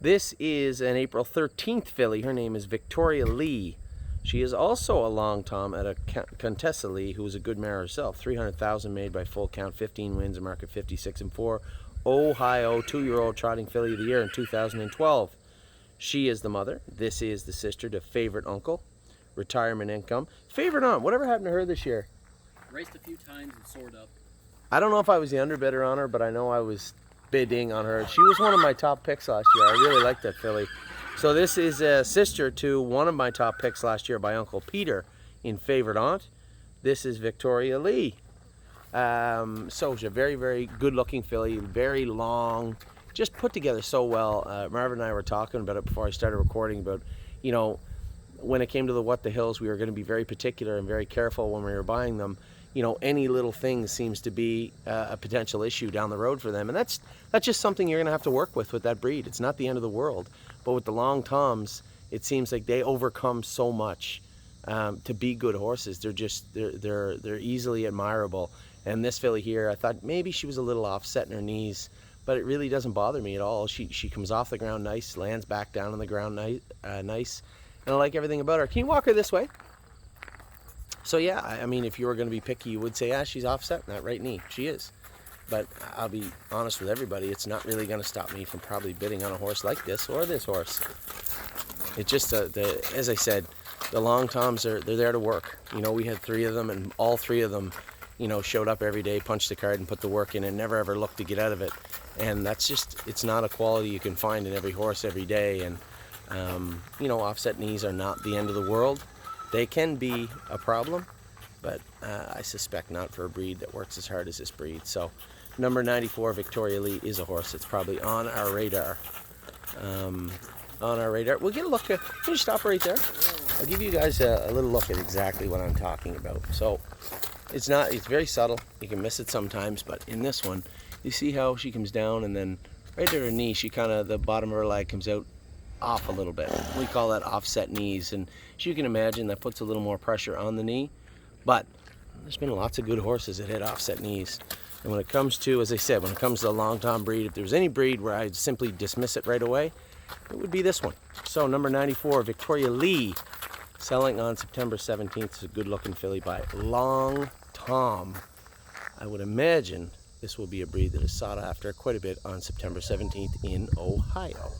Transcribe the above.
This is an April 13th filly. Her name is Victoria Leigh. She is also a long tom at a Contessa Leigh, who is a good mare herself. 300,000 made by full count, 15 wins, a mark of 56-4. Ohio 2-year-old trotting filly of the year in 2012. She is the mother. This is the sister to Favorite Uncle. Retirement income. Favorite Aunt, whatever happened to her this year? Raced a few times and soared up. I don't know if I was the underbidder on her, but I know I was bidding on her. She was one of my top picks last year. I really liked that filly. So this is a sister to one of my top picks last year by Uncle Peter in Favorite Aunt. This is Victoria Leigh. So she's a very, very good-looking filly, very long, just put together so well. Marvin and I were talking about it before I started recording about, you know, when it came to the What the Hills, we were going to be very particular and very careful when we were buying them. You know, any little thing seems to be a potential issue down the road for them, and that's just something you're going to have to work with that breed. It's not the end of the world, but with the long toms, it seems like they overcome so much to be good horses. They're easily admirable. And this filly here, I thought maybe she was a little offset in her knees, but it really doesn't bother me at all. She comes off the ground nice, lands back down on the ground nice, and I like everything about her. Can you walk her this way? So yeah, I mean, if you were going to be picky, you would say, ah, she's offset in that right knee. She is. But I'll be honest with everybody, it's not really going to stop me from probably bidding on a horse like this or this horse. It just, as I said, the long toms, they're there to work. You know, we had 3 of them, and all 3 of them, you know, showed up every day, punched the card and put the work in and never ever looked to get out of it. And that's just, it's not a quality you can find in every horse every day. And, you know, offset knees are not the end of the world. They can be a problem, but I suspect not for a breed that works as hard as this breed. So number 94, Victoria Leigh, is a horse that's probably on our radar. We'll get a look at, can you stop right there? I'll give you guys a little look at exactly what I'm talking about. So it's very subtle. You can miss it sometimes, but in this one, you see how she comes down and then right at her knee, she kind of, the bottom of her leg comes out off a little bit. We call that offset knees, and as you can imagine, that puts a little more pressure on the knee. But there's been lots of good horses that hit offset knees. And when it comes to, as I said, when it comes to the long tom breed, if there's any breed where I'd simply dismiss it right away, it would be this one. So number 94, Victoria Leigh, selling on September 17th. It's a good-looking filly by Long Tom. I would imagine this will be a breed that is sought after quite a bit on September 17th in Ohio.